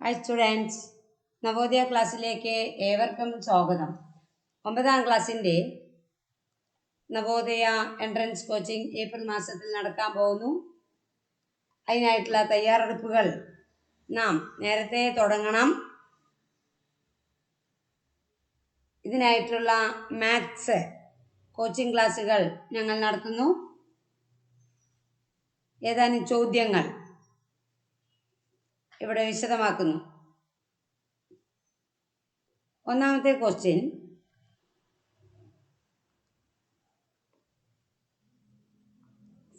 Hi students, Navodaya classിലേക്ക് ഏവർക്കും സ്വാഗതം. 9ാം ക്ലാസ്സിന്റെ നവോദയ എൻട്രൻസ് കോച്ചിങ് ഏപ്രിൽ മാസത്തിൽ നടക്കാൻ പോകുന്നു. അതിനായിട്ടുള്ള തയ്യാറെടുപ്പുകൾ നാം നേരത്തെ തുടങ്ങണം. ഇതിനായിട്ടുള്ള മാത്സ് കോച്ചിങ് ക്ലാസ്സുകൾ ഞങ്ങൾ നടത്തുന്നു. ഏതാനും ചോദ്യങ്ങൾ ഇവിടെ വിശദമാക്കുന്നു. ഒന്നാമത്തെ question,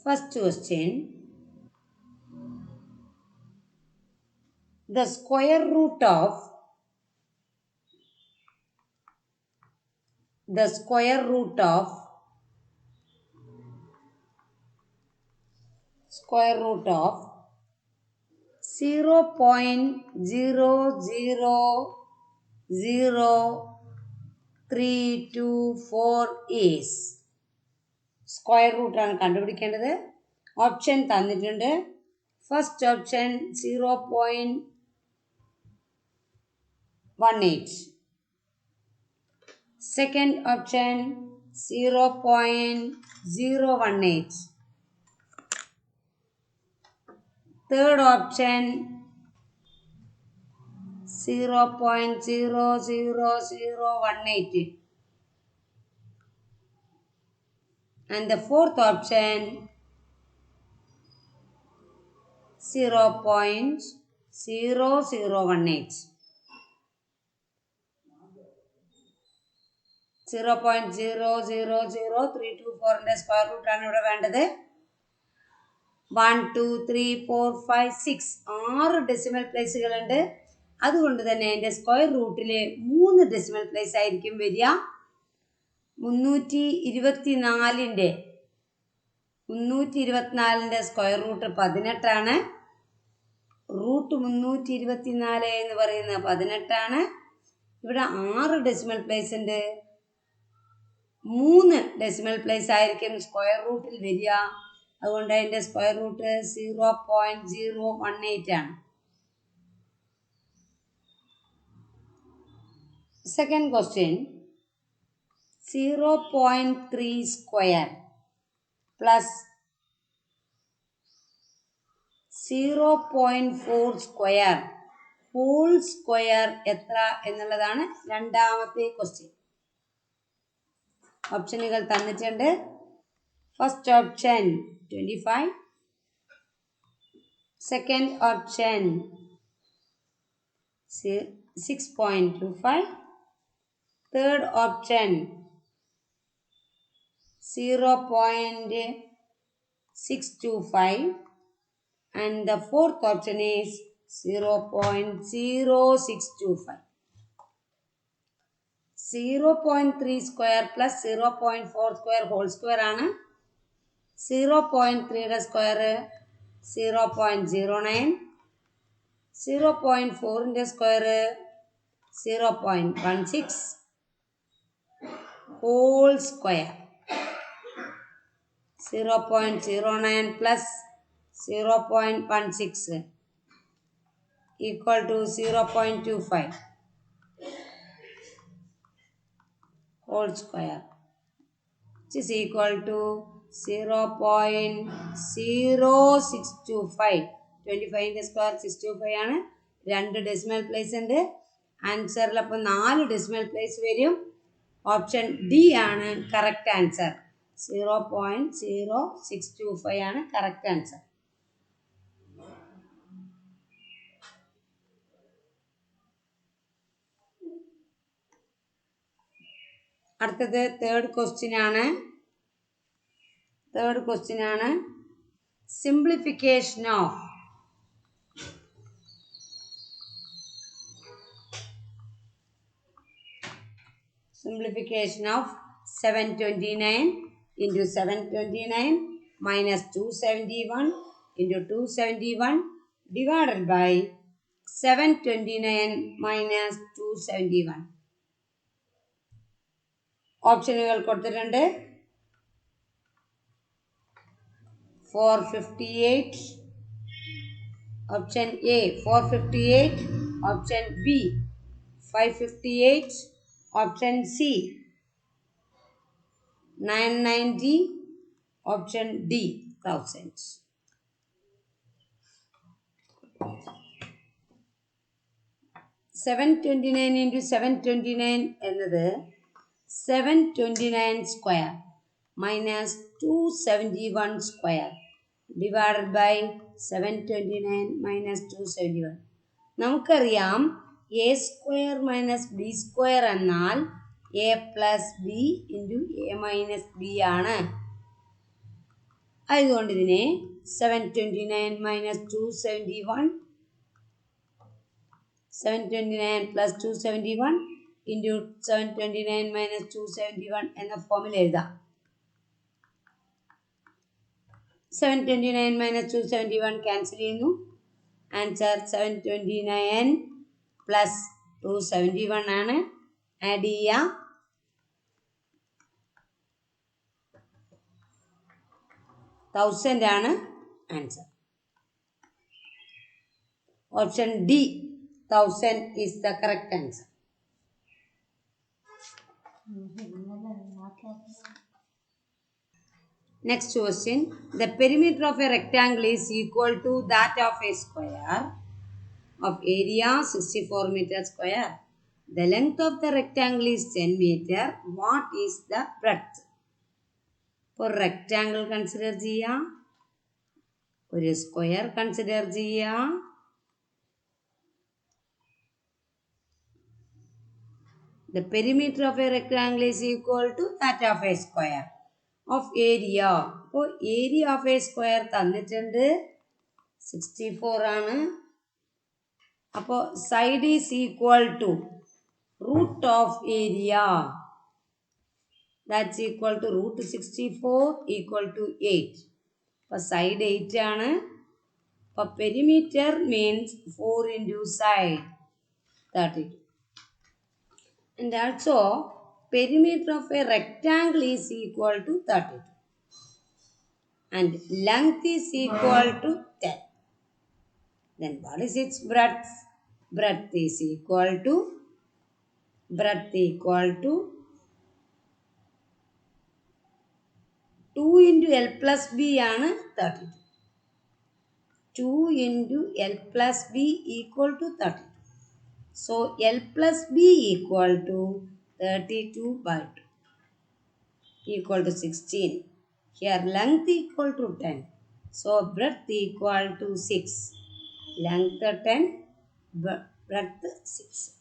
first question, the square root of square root of 0.0000324 is square root ആണ് കണ്ടുപിടിക്കേണ്ടത്. ഓപ്ഷൻ തന്നിട്ടുണ്ട്. First option 0.18, second option 0.018, third option 0.00018, and the fourth option 0.0018. 0.000324 square root ആണ് ഇവിടെ വേണ്ടത്. 1 2 3 4 5 6 6 ഡെസിമൽ പ്ലേസുകൾ ഉണ്ട്. അതുകൊണ്ട് തന്നെ അതിന്റെ സ്ക്വയർ റൂട്ടില് 3 ഡെസിമൽ പ്ലേസ് ആയിരിക്കും വരിക. 324ന്റെ സ്ക്വയർ റൂട്ട് 18 ആണ്. റൂട്ട് 324 എന്ന് പറയുന്നത് 18 ആണ്. ഇവിടെ 6 ഡെസിമൽ പ്ലേസ് ഉണ്ട്. 3 ഡെസിമൽ പ്ലേസ് ആയിരിക്കും സ്ക്വയർ റൂട്ടിൽ വരിക. അതുകൊണ്ട് അതിന്റെ സ്ക്വയർ റൂട്ട് 0.018 ആണ്. Second question, 0.3 square plus 0.4 square whole square എത്ര എന്നുള്ളതാണ് രണ്ടാമത്തെ ക്വസ്റ്റ്യൻ. ഓപ്ഷനുകൾ തന്നിട്ടുണ്ട്. First option 25, second option 6.25, third option 0.625, and the fourth option is 0.0625. 0.3 square plus 0.4 square whole square ആണ്. 0.3 square 0.09, 0.4 square 0.16, whole square 0.09 plus 0.16 equal to 0.25 whole square, which is equal to 0.0625. 25ന്റെ square 625 ആണ്. 2 decimal place ഉണ്ട്. ആൻസറിൽ അപ്പോൾ 4 decimal place വരും. Option D ആണ് correct answer. 0.0625 ആണ് correct answer. അടുത്തത് third question ആണ്. Simplification of 729 into 729 minus 271 into 271 divided by 729 minus 271. ഓപ്ഷനുകൾ കൊടുത്തിട്ടുണ്ട്. 458, option A 458, Option B 558. Option C 990. Option D 1000. 729 into 729 എന്നത് 729 square minus 271 square divided by 729 minus 271. നമുക്കറിയാം a square minus b square എന്നാൽ a plus b into a minus b ആണ്. അതുകൊണ്ട് ഇതിനെ 729 minus 271 729 plus 271 into 729 minus 271 എന്ന ഫോമിൽ എഴുതാം. 729 minus 271 cancel ചെയ്യുന്നു. ആൻസർ 729 പ്ലസ് 271 ആണ്. ആഡ് ചെയ്യാം. 1000 ആണ് answer. Option D 1000 is the correct answer. Next question. The perimeter of a rectangle is equal to that of a square of area 64 meter square. The length of the rectangle is 10 meter. What is the breadth? For rectangle consider ചെയ്യാം. ഒരു square consider ചെയ്യാം. The perimeter of a rectangle is equal to that of a square of area. അപ്പോൾ area of a square തന്നിട്ടുണ്ട് 64 ആണ്. അപ്പോൾ side is equal to root of area. That's equal to root 64 equal to 8. അപ്പോൾ side 8 ആണ്. അപ്പോൾ perimeter means 4 into side 32. And also perimeter of a rectangle is equal to 32 and length is equal to 10. Then what is its breadth? Breadth is equal to 2 into L plus B ആണ് 32. 2 into L plus B equal to 32. So L plus B equal to 32 by 2 equal to 16. Here length equal to 10. So breadth equal to 6. Length 10, breadth 6.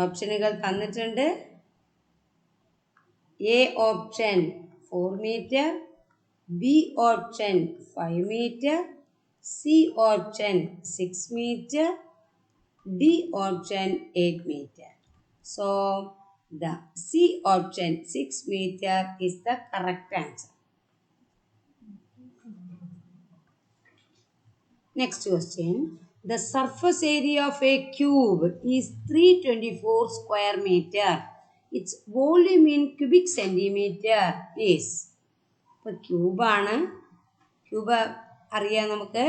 ഓപ്ഷനുകൾ തന്നിട്ടുണ്ട്. A option 4 meter, B option 5 meter, C option 6 meter, D option 8 meter. So the C option 6 meter is the correct answer. Next question. The surface area of a cube is 324 square meter. Its volume in cubic centimeter is. ഇപ്പോൾ ക്യൂബാണ്. Cube അറിയാം നമുക്ക്.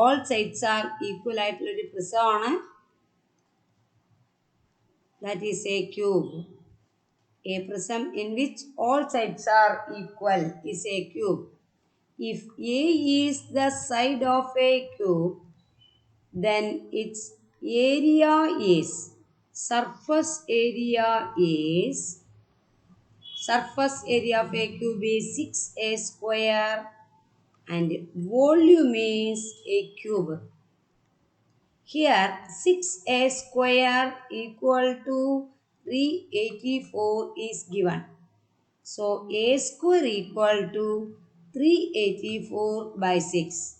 All sides are equal ആയിട്ടുള്ളൊരു പ്രിസമാണ്. That is a cube. A prism in which all sides are equal is a cube. If A is the side of a cube, then its area is surface area of a cube is 6a square and volume is a cube. Here 6a square equal to 384 is given. So a square equal to 384 by 6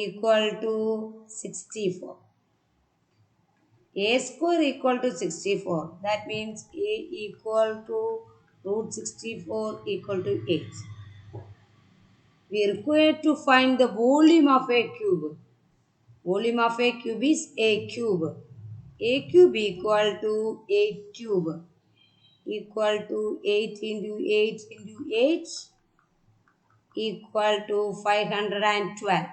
equal to 64. A square equal to 64. That means A equal to root 64 equal to 8. We are required to find the volume of a cube. Volume of a cube is A cube. A cube equal to 8 cube equal to 8 into 8 into 8 equal to 512.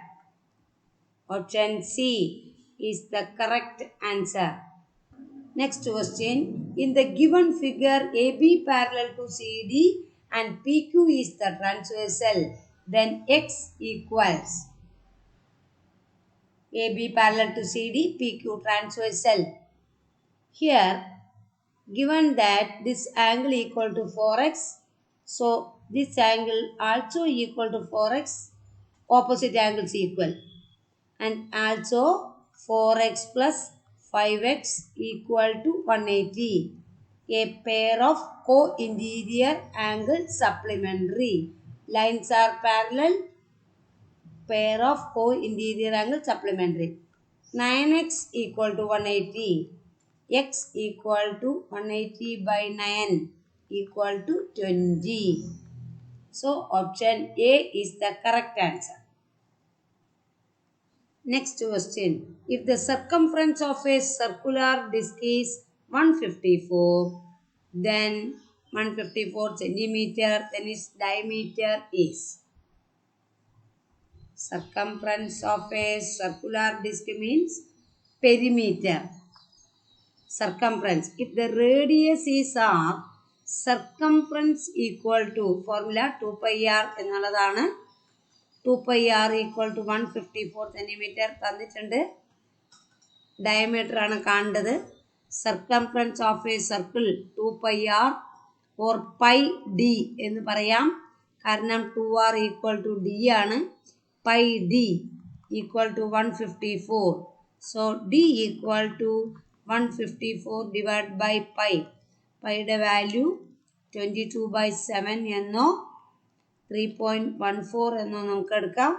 Option C is the correct answer. Next question. In the given figure, AB parallel to CD and PQ is the transversal, then X equals AB parallel to CD, PQ transversal. Here, given that this angle equal to 4x, so this angle also equal to 4x, opposite angles equal. And also 4x plus 5x equal to 180. A pair of co-interior angles supplementary. Lines are parallel, pair of co-interior angles supplementary. 9x equal to 180. X equal to 180 by 9 equal to 20. So option A is the correct answer. Next question. If the circumference of a circular disc is 154, then 154 centimeter, then its diameter is. Circumference of a circular disc means perimeter. Circumference. If the radius is r, circumference equal to formula 2 pi r എന്നുള്ളതാണ്. 2 pi r equal to 154 centimeter തന്നിട്ടുണ്ട്. Diameter ആണ് കാണേണ്ടത്. Circumference of a circle 2 pi r or pi d എന്ന് പറയാം. കാരണം 2r equal to d ആണ്. Pi d equal to 154. So d equal to 154 divided by pi. Piയുടെ value 22 by 7 എന്നോ 3.14 എന്നോ നമുക്ക് എടുക്കാം.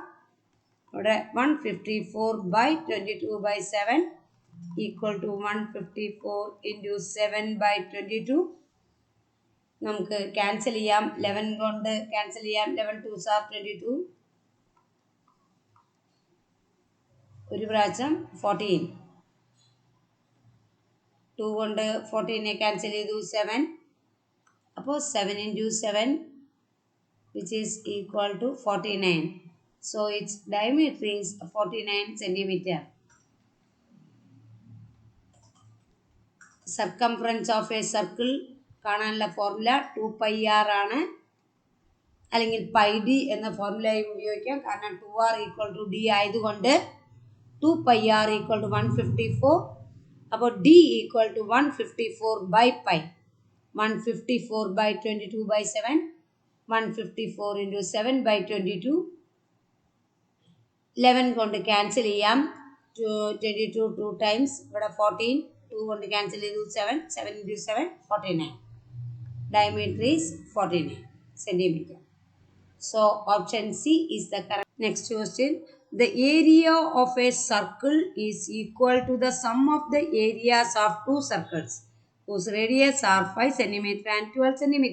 ഇവിടെ 154 by 22 by 7 equal to 154 into 7 by 22. നമുക്ക് ക്യാൻസൽ ചെയ്യാം. 11 കൊണ്ട് ക്യാൻസൽ ചെയ്യാം. 11 2s are 22. ഒരു പ്രാവശ്യം 14. 2 കൊണ്ട് 14 ക്യാൻസൽ ചെയ്തു 7. അപ്പോൾ 7 into 7 which is equal to 49. So its diameter is 49 centimeter. Circumference of a circle കാണാനുള്ള ഫോർമുല 2 pi r ആണ്. അല്ലെങ്കിൽ pi d എന്ന ഫോർമുലയും ഉപയോഗിക്കാം. കാരണം 2r equal to d ആയതുകൊണ്ട് 2 pi r equal to 154. അപ്പോൾ d equal to 154 by pi. 154 by 22 by 7. 154 into 7 by 22. 11 കൊണ്ട് cancel ചെയ്യാം. 22 2 times. ഇവിടെ 14. 2 കൊണ്ട് ക്യാൻസൽ ചെയ്തു 7. 7 into 7 49. Diameter is 49 centimeter. So option C is the correct. Next question. The area of a circle is equal to the sum of the areas of two circles whose radius are 5 cm and 12 cm.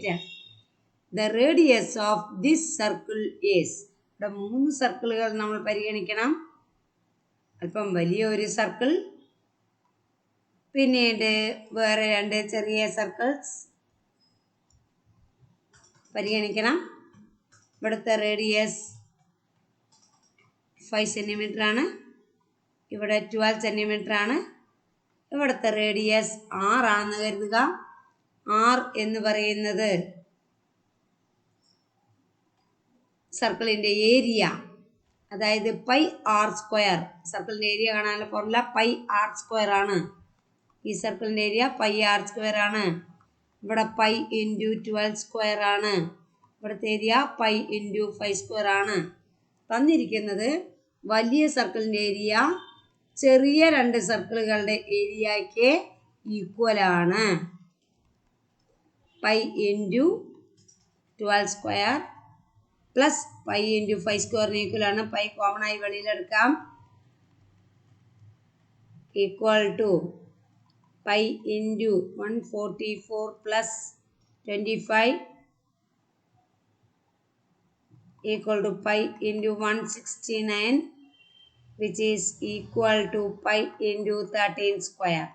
The radius of this circle is. ഇവിടെ 3 സർക്കിളുകൾ നമ്മൾ പരിഗണിക്കണം. അല്പം വലിയ ഒരു circle, പിന്നീട് വേറെ 2 ചെറിയ സർക്കിൾസ് പരിഗണിക്കണം. ഇവിടുത്തെ റേഡിയസ് 5 cm ആണ്. ഇവിടെ 12 cm ആണ്. ഇവിടുത്തെ റേഡിയസ് 6 ആണെന്ന് കരുതുക. 6 എന്ന് പറയുന്നത് സർക്കിളിൻ്റെ ഏരിയ, അതായത് പൈ ആർ സ്ക്വയർ. സർക്കിളിൻ്റെ ഏരിയ കാണാനുള്ള ഫോർമുല പൈ ആർ സ്ക്വയർ ആണ്. ഈ സർക്കിളിൻ്റെ ഏരിയ പൈ ആർ സ്ക്വയർ ആണ്. ഇവിടെ പൈ ഇൻറ്റു 12 സ്ക്വയർ ആണ്. ഇവിടുത്തെ ഏരിയ പൈ ഇൻറ്റു 5 സ്ക്വയർ ആണ്. തന്നിരിക്കുന്നത് വലിയ സർക്കിളിൻ്റെ ഏരിയ ചെറിയ 2 സർക്കിളുകളുടെ ഏരിയയ്ക്ക് ഈക്വൽ ആണ്. Pi into 12 square plus pi into 5 സ്ക്വയറിന് ഈക്വൽ ആണ്. പൈ കോമൺ ആയി വെളിയിലെടുക്കാം. Equal to pi into 144 plus 25 equal to pi into 169, which is equal to pi into 13 square.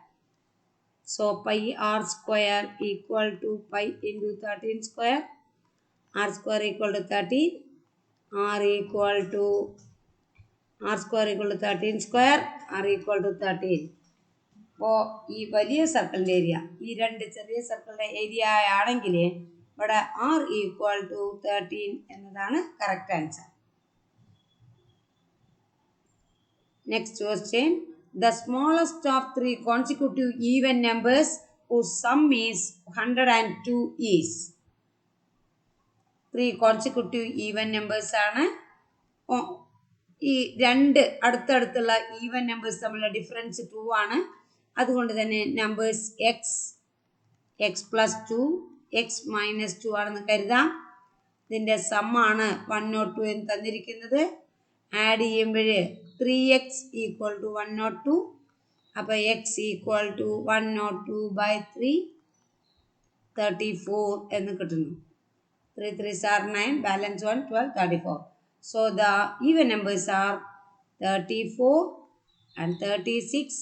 So pi r square equal to pi into 13 square. R square equal to 30. r equal to r square equal to 13 square, r equal to 13. അപ്പോൾ ഈ വലിയ സർക്കിളിൻ്റെ area, ഈ രണ്ട് ചെറിയ സർക്കിളിൻ്റെ area ആണെങ്കിൽ ഇവിടെ r equal to 13 എന്നതാണ് correct answer. Next question. The smallest of three consecutive even numbers whose sum is 102 is. Three consecutive even numbers ആണ്. ഈ രണ്ട് അടുത്തടുത്തുള്ള ഈവൻ നമ്പേഴ്സ് തമ്മിലുള്ള ഡിഫറൻസ് 2 ആണ്. അതുകൊണ്ട് തന്നെ numbers X plus 2 X minus 2 ആണെന്ന് കരുതാം. ഇതിൻ്റെ സമ്മാണ് 102 എന്ന് തന്നിരിക്കുന്നത്. ആഡ് ചെയ്യുമ്പോൾ 3x ഈക്വൽ ടു 102. അപ്പോൾ എക്സ് ഈക്വൽ ടു 102/3 34 എന്ന് കിട്ടുന്നു. 3 3s are 9, balance 1 12 34. So the even numbers are 34 and 36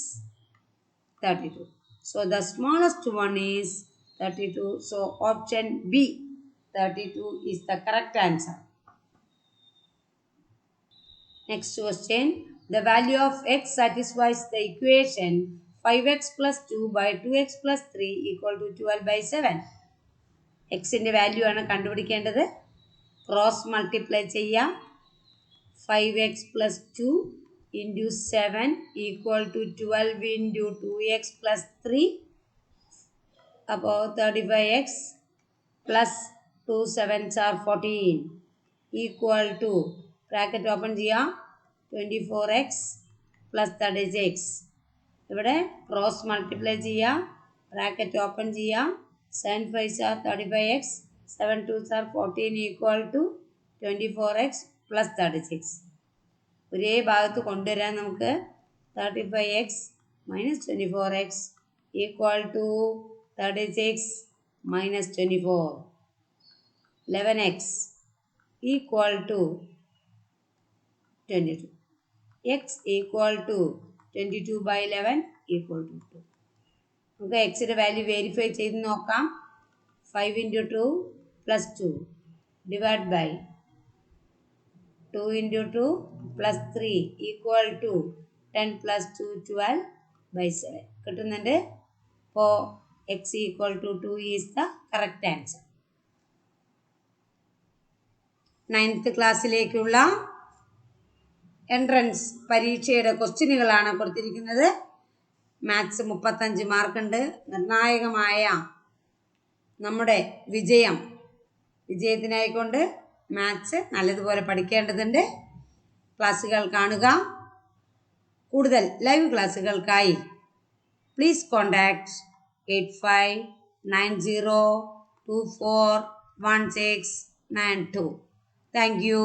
32. So the smallest one is 32. So option B 32 is the correct answer. Next question. The value of x satisfies the equation 5x plus 2 by 2x plus 3 equal to 12/7. Xന്റെ value ആണ് കണ്ടുപിടിക്കേണ്ടത്. Cross multiply ചെയ്യാം. 5x plus 2 into 7 equal to 12 into 2x plus 3. അപ്പോൾ 35x plus 2 7s are 14 equal to bracket open ചെയ്യാം 24x plus 36. ഇവിടെ cross multiply ചെയ്യാം. Bracket open ചെയ്യാം. 7 5s are 35x, 7 2s are 14 equal to 24x plus 36. ഒരേ ഭാഗത്ത് കൊണ്ടുവരാൻ നമുക്ക് 35x minus 24x equal to 36 minus 24. 11x equal to 22. X equal to 22/11 equal to 2. നമുക്ക് എക്സിൻ്റെ വാല്യൂ വെരിഫൈ ചെയ്ത് നോക്കാം. 5 into 2 plus 2 divide by 2 into 2 plus 3 equal to 10 plus 2 12/7 കിട്ടുന്നുണ്ട്. അപ്പോൾ x equal to 2 is the correct answer. 9th ക്ലാസ്സിലേക്കുള്ള entrance പരീക്ഷയുടെ ക്വസ്റ്റ്യനുകളാണ് കൊടുത്തിരിക്കുന്നത്. മാത്സ് 35 മാർക്കുണ്ട്. നിർണായകമായ നമ്മുടെ വിജയത്തിനായിക്കൊണ്ട് മാത്സ് നല്ലതുപോലെ പഠിക്കേണ്ടതുണ്ട്. ക്ലാസ്സുകൾ കാണുക. കൂടുതൽ ലൈവ് ക്ലാസ്സുകൾക്കായി പ്ലീസ് കോൺടാക്ട് 8590241692. Thank U.